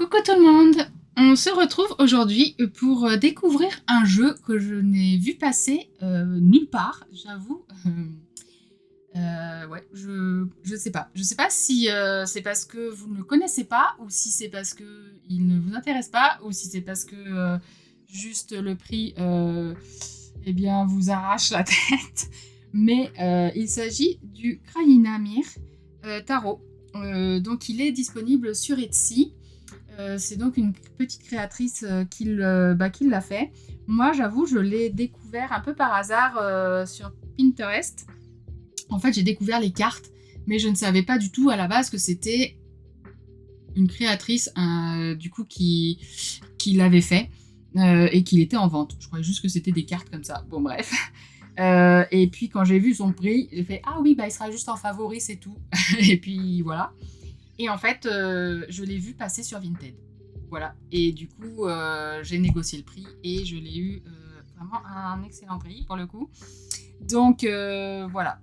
Coucou tout le monde! On se retrouve aujourd'hui pour découvrir un jeu que je n'ai vu passer nulle part, j'avoue. Ouais, je sais pas. Je sais pas si c'est parce que vous ne le connaissez pas, ou si c'est parce qu'il ne vous intéresse pas, ou si c'est parce que juste le prix eh bien, vous arrache la tête. Mais il s'agit du Krainamir Tarot. Donc il est disponible sur Etsy. C'est donc une petite créatrice qui l'a fait. Moi, j'avoue, je l'ai découvert un peu par hasard sur Pinterest. En fait, j'ai découvert les cartes, mais je ne savais pas du tout à la base que c'était une créatrice du coup qui l'avait fait et qu'il était en vente. Je croyais juste que c'était des cartes comme ça. Bon, bref. Et puis, quand j'ai vu son prix, j'ai fait « Ah oui, bah, il sera juste en favori, c'est tout. » Et puis, voilà. Et en fait, je l'ai vu passer sur Vinted. Voilà. Et du coup, j'ai négocié le prix et je l'ai eu vraiment à un excellent prix pour le coup. Donc, voilà.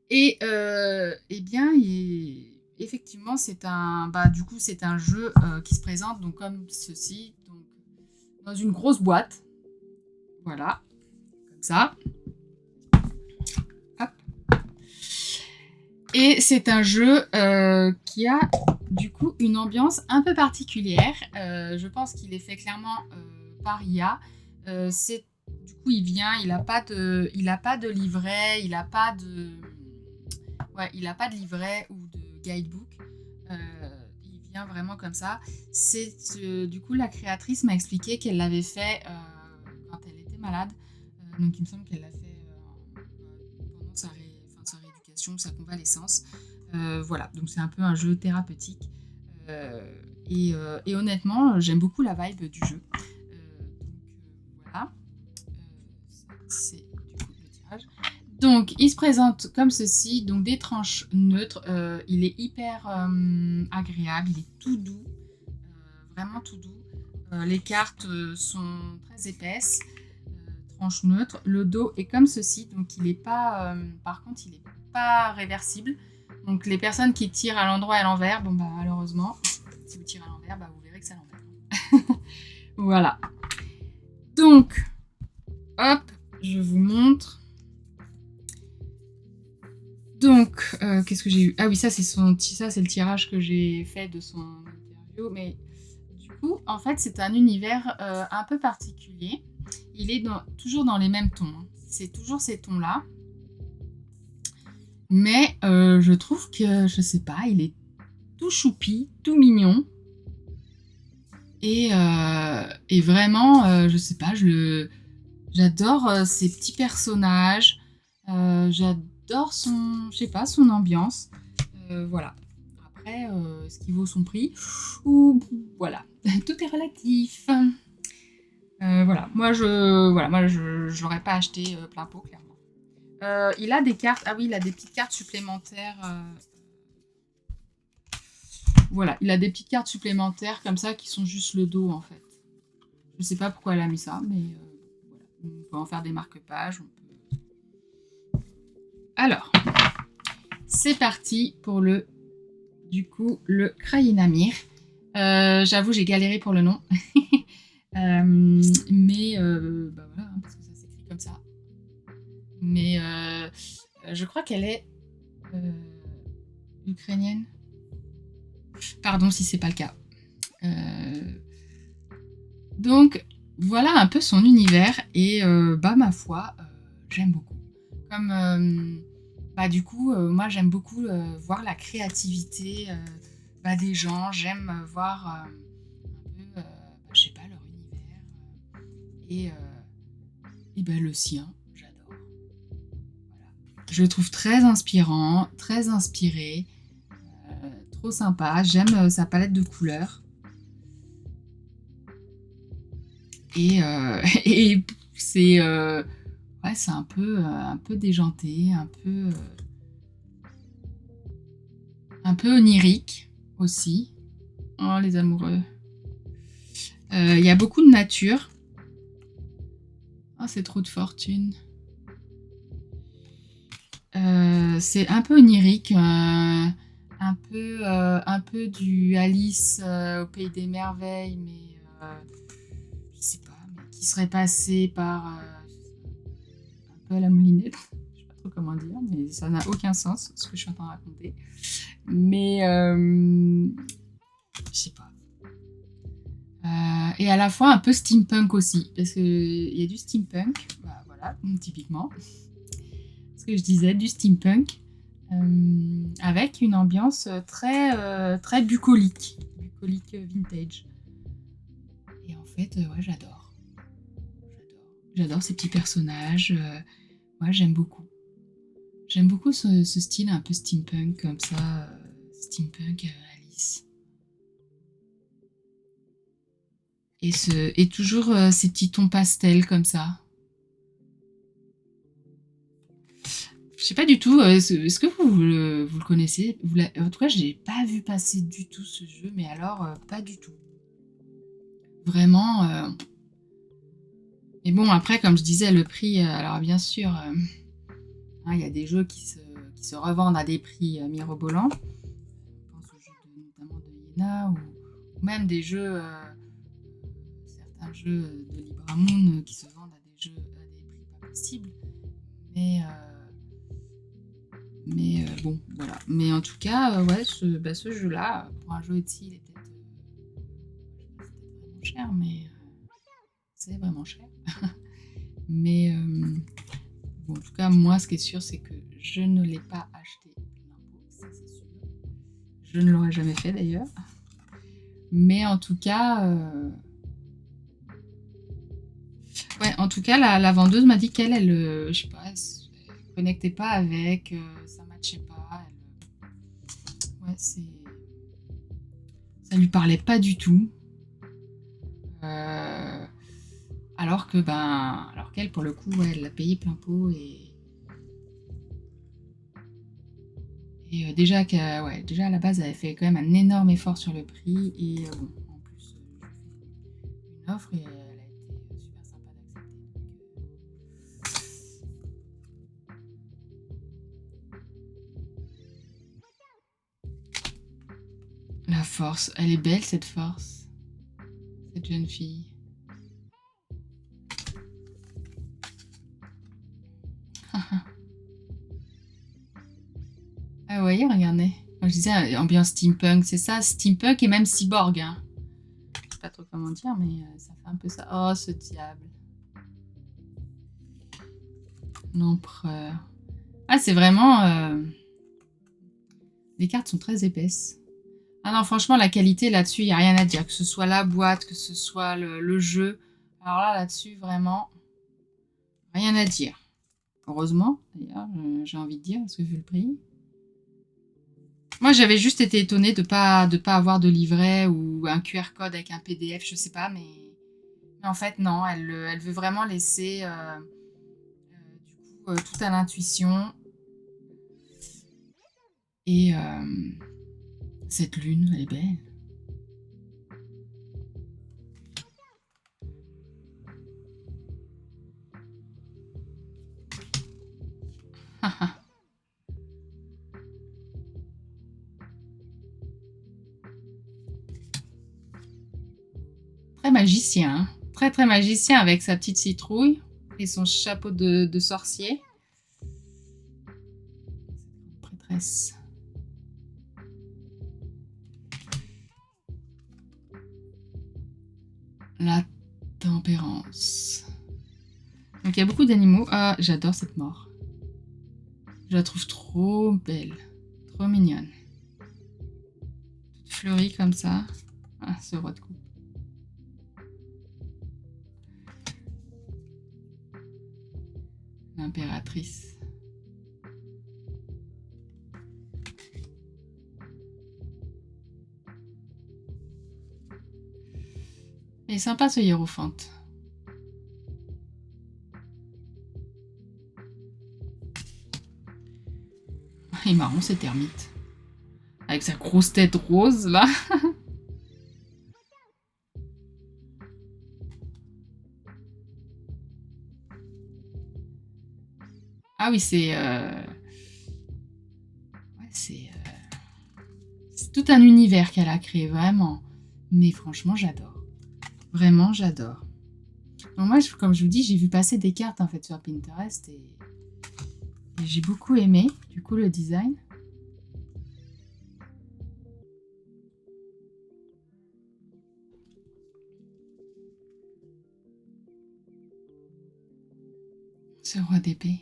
Et eh bien, effectivement, c'est un jeu qui se présente donc comme ceci, donc dans une grosse boîte, voilà, comme ça. Hop. Et c'est un jeu qui a du coup une ambiance un peu particulière. Je pense qu'il est fait clairement par IA. Du coup, il n'a pas de livret, il n'a pas de livret ou de guidebook. Il vient vraiment comme ça. Du coup, la créatrice m'a expliqué qu'elle l'avait fait quand elle était malade. Donc, il me semble qu'elle l'a fait pendant sa rééducation, sa convalescence. Voilà, donc c'est un peu un jeu thérapeutique. Et honnêtement, j'aime beaucoup la vibe du jeu. Voilà. C'est du coup le tirage. Donc, il se présente comme ceci, donc des tranches neutres. Il est hyper agréable, il est tout doux, vraiment tout doux. Les cartes sont très épaisses, tranches neutres. Le dos est comme ceci, donc il n'est pas, par contre, il n'est pas réversible. Donc, les personnes qui tirent à l'endroit et à l'envers, bon bah malheureusement, si vous tirez à l'envers, bah, vous verrez que c'est à l'envers. Voilà. Donc, hop, je vous montre. Donc, qu'est-ce que j'ai eu? Ah oui, ça c'est le tirage que j'ai fait de son interview. Mais du coup, en fait, c'est un univers un peu particulier. Il est toujours dans les mêmes tons. Hein. C'est toujours ces tons-là. Mais je trouve que, je sais pas, il est tout choupi, tout mignon. Et vraiment, je sais pas, j'adore ces petits personnages. J'adore son ambiance. Voilà. Après, est-ce qu'il vaut son prix? Ou voilà, tout est relatif. Voilà. Moi, je l'aurais pas acheté plein pot, clairement. Il a des cartes. Ah oui, il a des petites cartes supplémentaires. Voilà, il a des petites cartes supplémentaires comme ça qui sont juste le dos en fait. Je sais pas pourquoi elle a mis ça, mais voilà. On peut en faire des marque-pages. Alors, c'est parti pour le Krainamir. J'avoue, j'ai galéré pour le nom. Mais bah voilà, hein, parce que ça s'écrit comme ça. Mais je crois qu'elle est ukrainienne. Pardon si c'est pas le cas. Donc, voilà un peu son univers. Et bah ma foi, j'aime beaucoup. Comme du coup, moi j'aime beaucoup voir la créativité des gens. J'aime voir un peu, je sais pas, leur univers et le sien. J'adore. Voilà. Je le trouve très inspirant, très inspiré, trop sympa. J'aime sa palette de couleurs. Et c'est ouais, c'est un peu déjanté, un peu onirique aussi. Oh, les amoureux. Il y a beaucoup de nature. Oh, c'est trop de fortune. C'est un peu onirique. Un peu du Alice au Pays des Merveilles, mais je sais pas, mais qui serait passé par un peu à la moulinette. Je sais pas trop comment dire, mais ça n'a aucun sens ce que je suis en train de raconter. Mais je sais pas. Et à la fois un peu steampunk aussi, parce qu'il y a du steampunk, bah, voilà, typiquement. Ce que je disais, du steampunk, avec une ambiance très bucolique vintage. Et en fait, ouais, j'adore. J'adore ces petits personnages. Ouais, j'aime beaucoup. J'aime beaucoup ce style un peu steampunk, comme ça, steampunk Alice. Et toujours ces petits tons pastels comme ça. Je sais pas du tout, est-ce que vous le connaissez? En tout cas, je l'ai pas vu passer du tout ce jeu, mais alors pas du tout. Vraiment. Mais bon, après, comme je disais, le prix, alors bien sûr, il y a des jeux qui se revendent à des prix mirobolants. Je pense aux jeux notamment de Yena ou même des jeux, certains jeux de Libra Moon qui se vendent à des prix pas possibles. Mais bon, voilà. Mais en tout cas, ouais, ce jeu-là, pour un jeu Etsy, il est peut-être vraiment cher, mais c'est vraiment cher. Mais bon, en tout cas, moi, ce qui est sûr, c'est que je ne l'ai pas acheté plein pot, ça c'est sûr. Je ne l'aurais jamais fait d'ailleurs. Mais en tout cas, ouais, en tout cas, la vendeuse m'a dit qu'elle, je sais pas, elle connectait pas avec, ça matchait pas. Ouais, ça lui parlait pas du tout. Alors qu'elle, pour le coup, ouais, elle l'a payé plein pot et déjà à la base, elle avait fait quand même un énorme effort sur le prix et bon, en plus, je lui ai fait une offre et elle a été super sympa d'accepter. La force, elle est belle cette force, cette jeune fille. Ah ouais, regardez. Moi, je disais ambiance steampunk, c'est ça, steampunk et même cyborg. Hein. Je sais pas trop comment dire, mais ça fait un peu ça. Oh, ce diable. L'empereur. Ah, c'est vraiment... Les cartes sont très épaisses. Ah non, franchement, la qualité là-dessus, il n'y a rien à dire. Que ce soit la boîte, que ce soit le jeu. Alors là-dessus, vraiment, rien à dire. Heureusement, d'ailleurs, j'ai envie de dire, parce que vu le prix. Moi, j'avais juste été étonnée de pas avoir de livret ou un QR code avec un PDF, je sais pas, mais en fait, non, elle veut vraiment laisser du coup tout à l'intuition. Et cette lune, elle est belle. Très magicien, hein. Très très magicien avec sa petite citrouille et son chapeau de sorcier. Prêtresse. La tempérance. Donc il y a beaucoup d'animaux. Ah, j'adore cette mort. Je la trouve trop belle. Trop mignonne. Toute fleurie comme ça. Ah, ce roi de coupe. L'impératrice. Il est sympa ce hiérophante. Il est marrant, c'est termite. Avec sa grosse tête rose, là. Ah oui, ouais, c'est tout un univers qu'elle a créé, vraiment. Mais franchement, j'adore. Vraiment, j'adore. Donc moi, comme je vous dis, j'ai vu passer des cartes en fait sur Pinterest et j'ai beaucoup aimé, du coup, le design. Ce roi d'épée.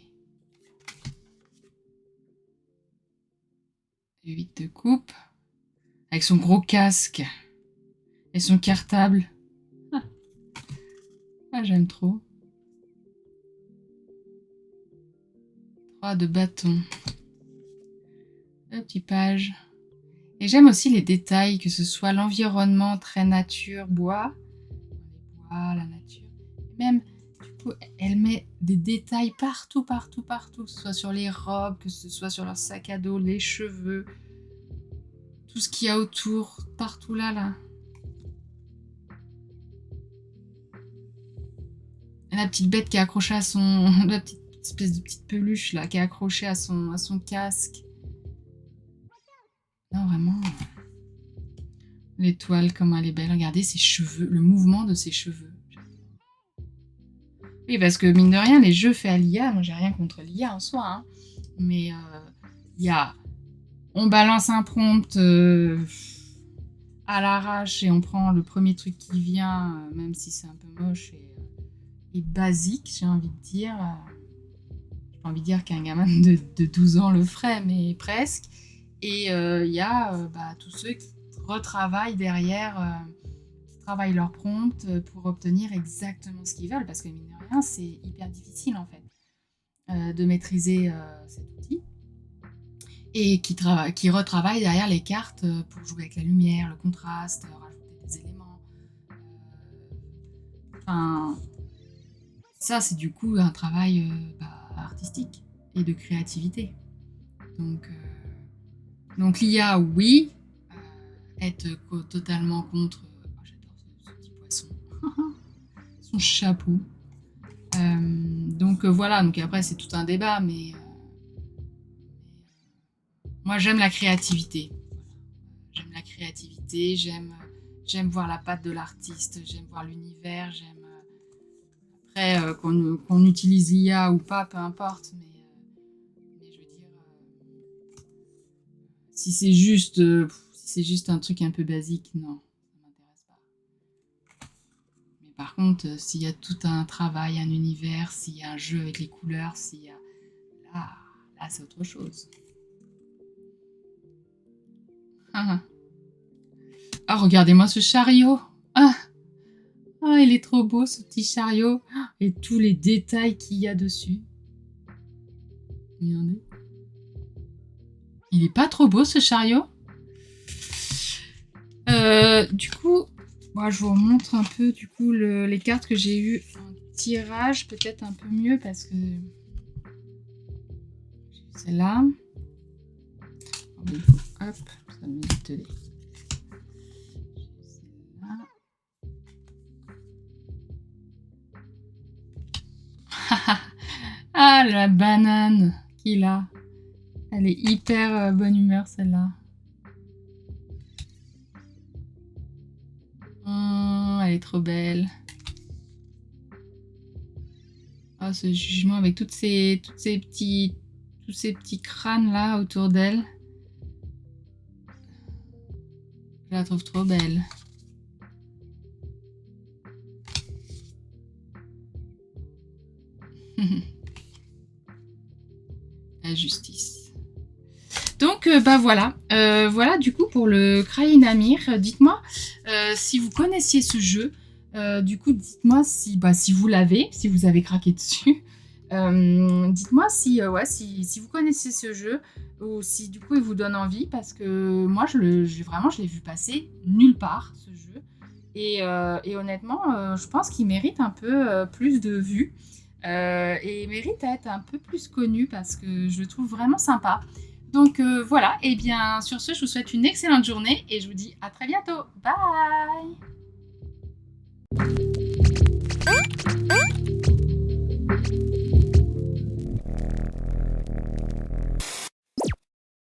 Le 8 de coupe. Avec son gros casque. Et son cartable. Ah, j'aime trop. 3 de bâton. Le petit page. Et j'aime aussi les détails, que ce soit l'environnement très nature, bois. Les bois, la nature. Même, du coup, elle met des détails partout, partout, partout. Que ce soit sur les robes, que ce soit sur leur sac à dos, les cheveux. Tout ce qu'il y a autour, partout là. Et la petite bête qui est accrochée à son... La petite espèce de petite peluche là, qui est accrochée à son casque. Non, vraiment... L'étoile, comment elle est belle. Regardez ses cheveux, le mouvement de ses cheveux. Oui, parce que mine de rien, les jeux faits à l'IA, moi j'ai rien contre l'IA en soi, hein, mais il y a... On balance un prompt à l'arrache et on prend le premier truc qui vient, même si c'est un peu moche et basique, j'ai envie de dire. J'ai pas envie de dire qu'un gamin de 12 ans le ferait, mais presque. Et il y a tous ceux qui retravaillent derrière, qui travaillent leur prompt pour obtenir exactement ce qu'ils veulent, parce que mine de rien, c'est hyper difficile en fait de maîtriser cet outil. Et qui retravaillent derrière les cartes pour jouer avec la lumière, le contraste, rajouter des éléments. Enfin, ça, c'est du coup un travail artistique et de créativité. Donc l'IA, oui, être totalement contre... Oh, j'adore ce petit poisson. Son chapeau. Donc voilà, donc après c'est tout un débat, mais... Moi, j'aime la créativité. J'aime la créativité, j'aime voir la patte de l'artiste, j'aime voir l'univers, j'aime... Après, qu'on utilise l'IA ou pas, peu importe, mais je veux dire... si c'est juste un truc un peu basique, non, ça m'intéresse pas. Mais par contre, s'il y a tout un travail, un univers, s'il y a un jeu avec les couleurs, s'il y a... Là, c'est autre chose. Ah, regardez-moi ce chariot. Ah, il est trop beau ce petit chariot. Et tous les détails qu'il y a dessus. Regardez. Il est pas trop beau ce chariot. Du coup, moi, je vous remontre un peu du coup les cartes que j'ai eues en tirage, peut-être un peu mieux parce que celle-là. Hop, ça me met Ah, la banane qu'il a. Elle est hyper bonne humeur, celle-là. Elle est trop belle. Oh, ce jugement avec tous ces petits crânes là autour d'elle. Je la trouve trop belle. La justice. Donc, voilà. Voilà, du coup, pour le Crying Amir. Dites-moi si vous connaissiez ce jeu. Du coup, dites-moi si vous l'avez, si vous avez craqué dessus. Dites-moi si vous connaissez ce jeu ou si du coup il vous donne envie parce que moi je l'ai vu passer nulle part ce jeu et honnêtement je pense qu'il mérite un peu plus de vues et il mérite à être un peu plus connu parce que je le trouve vraiment sympa. Donc voilà, et bien sur ce je vous souhaite une excellente journée et je vous dis à très bientôt. Bye.